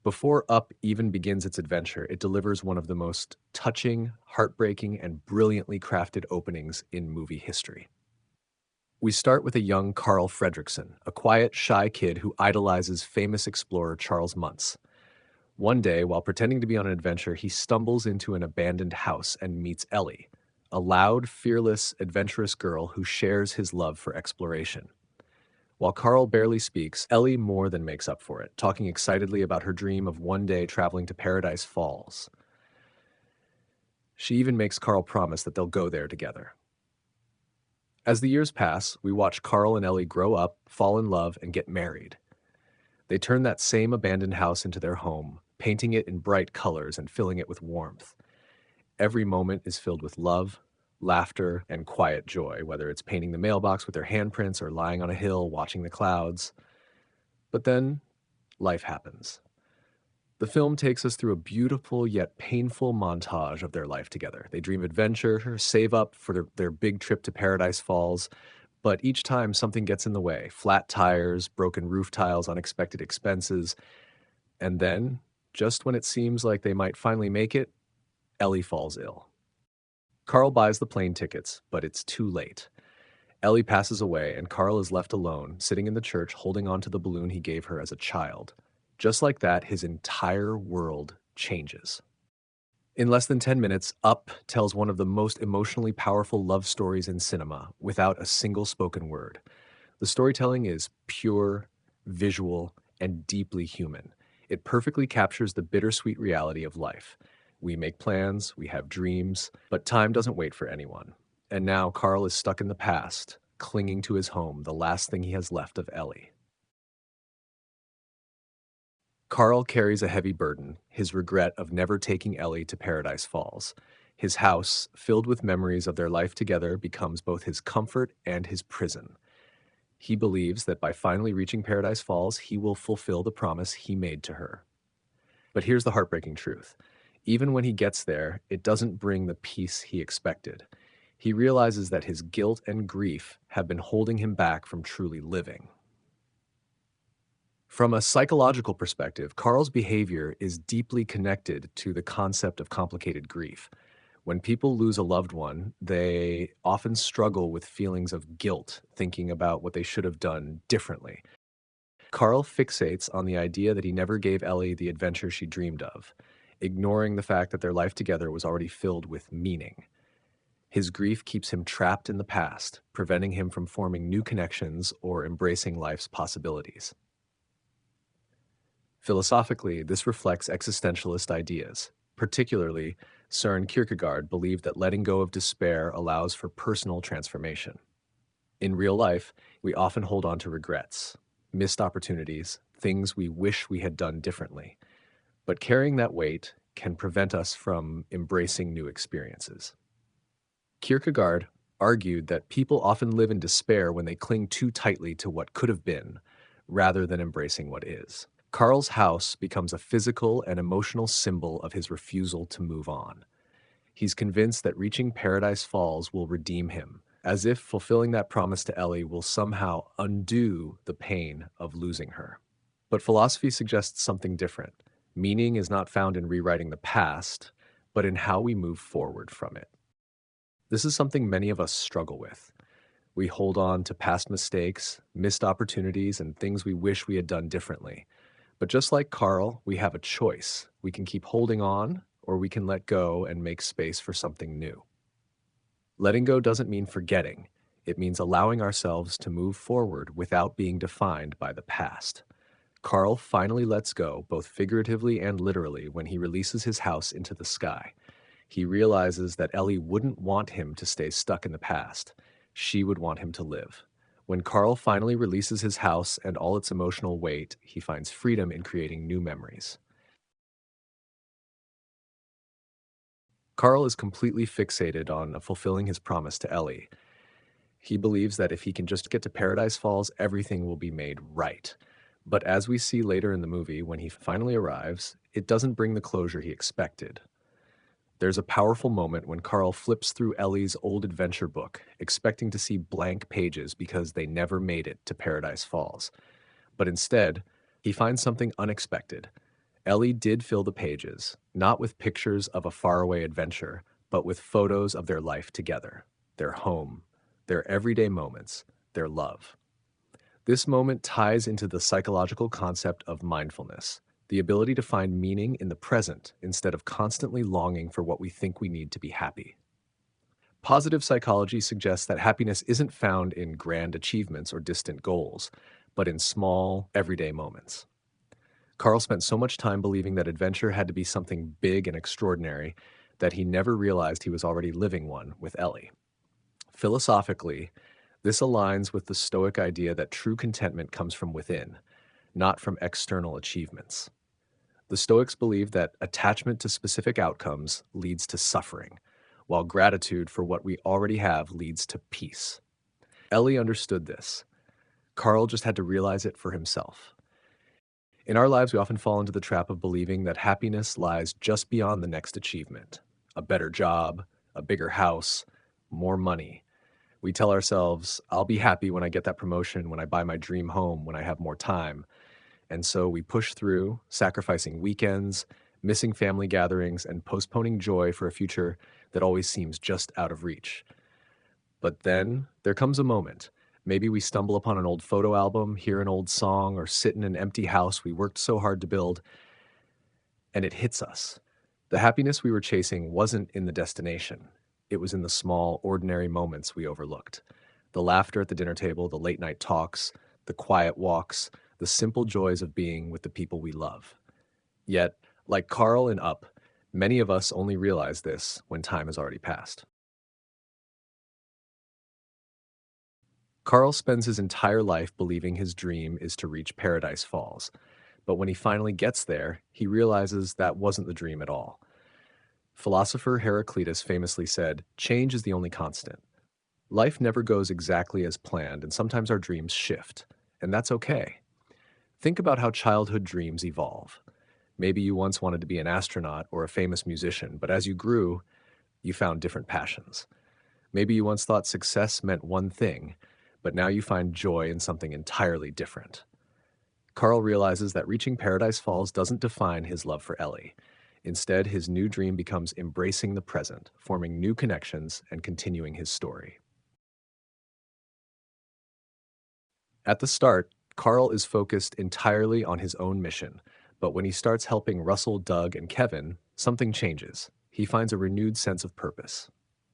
Before Up even begins its adventure, it delivers one of the most touching, heartbreaking, and brilliantly crafted openings in movie history. We start with a young Carl Fredricksen, a quiet, shy kid who idolizes famous explorer Charles Muntz. One day, while pretending to be on an adventure, he stumbles into an abandoned house and meets Ellie, a loud, fearless, adventurous girl who shares his love for exploration. While Carl barely speaks, Ellie more than makes up for it, talking excitedly about her dream of one day traveling to Paradise Falls. She even makes Carl promise that they'll go there together. As the years pass, we watch Carl and Ellie grow up, fall in love, and get married. They turn that same abandoned house into their home, painting it in bright colors and filling it with warmth. Every moment is filled with love, laughter, and quiet joy, whether it's painting the mailbox with their handprints or lying on a hill watching the clouds. But then, life happens. The film takes us through a beautiful yet painful montage of their life together. They dream adventure, save up for their big trip to Paradise Falls, but each time something gets in the way. Flat tires, broken roof tiles, unexpected expenses. And then, just when it seems like they might finally make it, Ellie falls ill. Carl buys the plane tickets, but it's too late. Ellie passes away, and Carl is left alone, sitting in the church holding on to the balloon he gave her as a child. Just like that, his entire world changes. In less than 10 minutes, Up tells one of the most emotionally powerful love stories in cinema without a single spoken word. The storytelling is pure, visual, and deeply human. It perfectly captures the bittersweet reality of life. We make plans, we have dreams, but time doesn't wait for anyone. And now Carl is stuck in the past, clinging to his home, the last thing he has left of Ellie. Carl carries a heavy burden, his regret of never taking Ellie to Paradise Falls. His house, filled with memories of their life together, becomes both his comfort and his prison. He believes that by finally reaching Paradise Falls, he will fulfill the promise he made to her. But here's the heartbreaking truth. Even when he gets there, it doesn't bring the peace he expected. He realizes that his guilt and grief have been holding him back from truly living. From a psychological perspective, Carl's behavior is deeply connected to the concept of complicated grief. When people lose a loved one, they often struggle with feelings of guilt, thinking about what they should have done differently. Carl fixates on the idea that he never gave Ellie the adventure she dreamed of, ignoring the fact that their life together was already filled with meaning. His grief keeps him trapped in the past, preventing him from forming new connections or embracing life's possibilities. Philosophically, this reflects existentialist ideas. Particularly, Søren Kierkegaard believed that letting go of despair allows for personal transformation. In real life, we often hold on to regrets, missed opportunities, things we wish we had done differently. But carrying that weight can prevent us from embracing new experiences. Kierkegaard argued that people often live in despair when they cling too tightly to what could have been, rather than embracing what is. Carl's house becomes a physical and emotional symbol of his refusal to move on. He's convinced that reaching Paradise Falls will redeem him, as if fulfilling that promise to Ellie will somehow undo the pain of losing her. But philosophy suggests something different. Meaning is not found in rewriting the past, but in how we move forward from it. This is something many of us struggle with. We hold on to past mistakes, missed opportunities, and things we wish we had done differently. But just like Carl, we have a choice. We can keep holding on, or we can let go and make space for something new. Letting go doesn't mean forgetting. It means allowing ourselves to move forward without being defined by the past. Carl finally lets go, both figuratively and literally, when he releases his house into the sky. He realizes that Ellie wouldn't want him to stay stuck in the past. She would want him to live. When Carl finally releases his house and all its emotional weight, he finds freedom in creating new memories. Carl is completely fixated on fulfilling his promise to Ellie. He believes that if he can just get to Paradise Falls, everything will be made right. But as we see later in the movie, when he finally arrives, it doesn't bring the closure he expected. There's a powerful moment when Carl flips through Ellie's old adventure book, expecting to see blank pages because they never made it to Paradise Falls. But instead, he finds something unexpected, Ellie did fill the pages, not with pictures of a faraway adventure, but with photos of their life together, their home, their everyday moments, their love. This moment ties into the psychological concept of mindfulness, the ability to find meaning in the present instead of constantly longing for what we think we need to be happy. Positive psychology suggests that happiness isn't found in grand achievements or distant goals, but in small, everyday moments. Carl spent so much time believing that adventure had to be something big and extraordinary that he never realized he was already living one with Ellie. Philosophically, this aligns with the Stoic idea that true contentment comes from within, not from external achievements. The Stoics believe that attachment to specific outcomes leads to suffering, while gratitude for what we already have leads to peace. Ellie understood this. Carl just had to realize it for himself. In our lives, we often fall into the trap of believing that happiness lies just beyond the next achievement: a better job, a bigger house, more money. We tell ourselves, I'll be happy when I get that promotion, when I buy my dream home, when I have more time. And so we push through, sacrificing weekends, missing family gatherings, and postponing joy for a future that always seems just out of reach. But then there comes a moment. Maybe we stumble upon an old photo album, hear an old song, or sit in an empty house we worked so hard to build, and it hits us. The happiness we were chasing wasn't in the destination. It was in the small, ordinary moments we overlooked. The laughter at the dinner table, the late night talks, the quiet walks, the simple joys of being with the people we love. Yet, like Carl in Up, many of us only realize this when time has already passed. Carl spends his entire life believing his dream is to reach Paradise Falls, but when he finally gets there, he realizes that wasn't the dream at all. Philosopher Heraclitus famously said, "Change is the only constant." Life never goes exactly as planned, and sometimes our dreams shift, and that's okay. Think about how childhood dreams evolve. Maybe you once wanted to be an astronaut or a famous musician, but as you grew, you found different passions. Maybe you once thought success meant one thing, but now you find joy in something entirely different. Carl realizes that reaching Paradise Falls doesn't define his love for Ellie. Instead, his new dream becomes embracing the present, forming new connections, and continuing his story. At the start, Carl is focused entirely on his own mission, but when he starts helping Russell, Doug, and Kevin, something changes. He finds a renewed sense of purpose.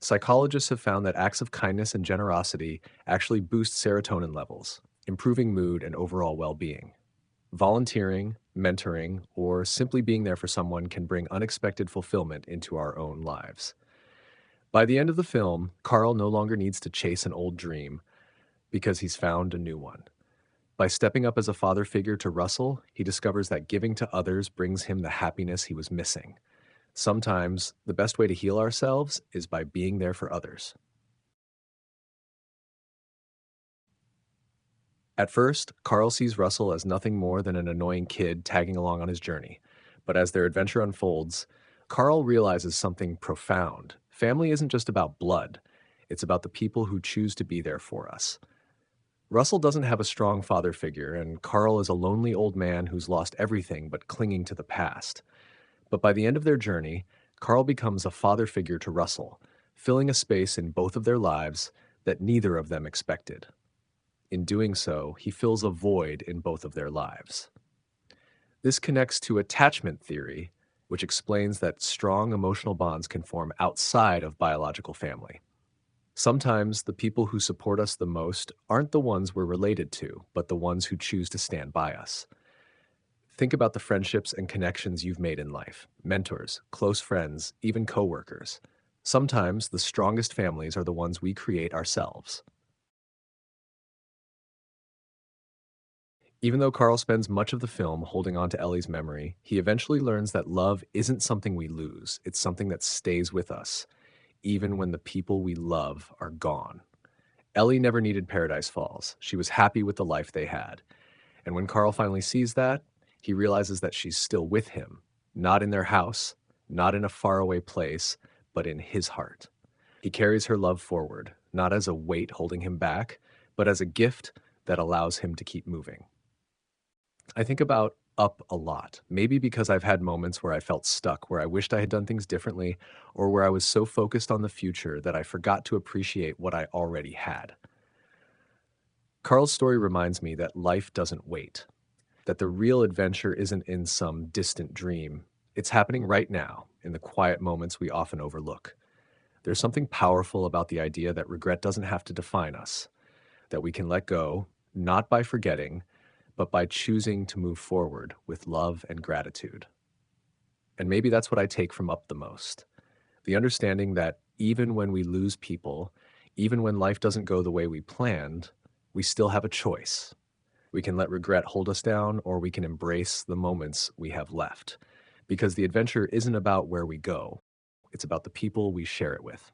Psychologists have found that acts of kindness and generosity actually boost serotonin levels, improving mood and overall well-being. Volunteering, mentoring, or simply being there for someone can bring unexpected fulfillment into our own lives. By the end of the film, Carl no longer needs to chase an old dream because he's found a new one. By stepping up as a father figure to Russell, he discovers that giving to others brings him the happiness he was missing. Sometimes, the best way to heal ourselves is by being there for others. At first, Carl sees Russell as nothing more than an annoying kid tagging along on his journey. But as their adventure unfolds, Carl realizes something profound. Family isn't just about blood, it's about the people who choose to be there for us. Russell doesn't have a strong father figure, and Carl is a lonely old man who's lost everything but clinging to the past. But by the end of their journey, Carl becomes a father figure to Russell, filling a space in both of their lives that neither of them expected. In doing so, he fills a void in both of their lives. This connects to attachment theory, which explains that strong emotional bonds can form outside of biological family. Sometimes the people who support us the most aren't the ones we're related to, but the ones who choose to stand by us. Think about the friendships and connections you've made in life: mentors, close friends, even coworkers. Sometimes the strongest families are the ones we create ourselves. Even though Carl spends much of the film holding on to Ellie's memory, he eventually learns that love isn't something we lose, it's something that stays with us, even when the people we love are gone. Ellie never needed Paradise Falls. She was happy with the life they had. And when Carl finally sees that, he realizes that she's still with him, not in their house, not in a faraway place, but in his heart. He carries her love forward, not as a weight holding him back, but as a gift that allows him to keep moving. I think about Up a lot. Maybe because I've had moments where I felt stuck, where I wished I had done things differently, or where I was so focused on the future that I forgot to appreciate what I already had. Carl's story reminds me that life doesn't wait, that the real adventure isn't in some distant dream. It's happening right now, in the quiet moments we often overlook. There's something powerful about the idea that regret doesn't have to define us, that we can let go, not by forgetting, but by choosing to move forward with love and gratitude. And maybe that's what I take from Up the most. The understanding that even when we lose people, even when life doesn't go the way we planned, we still have a choice. We can let regret hold us down, or we can embrace the moments we have left. Because the adventure isn't about where we go, it's about the people we share it with.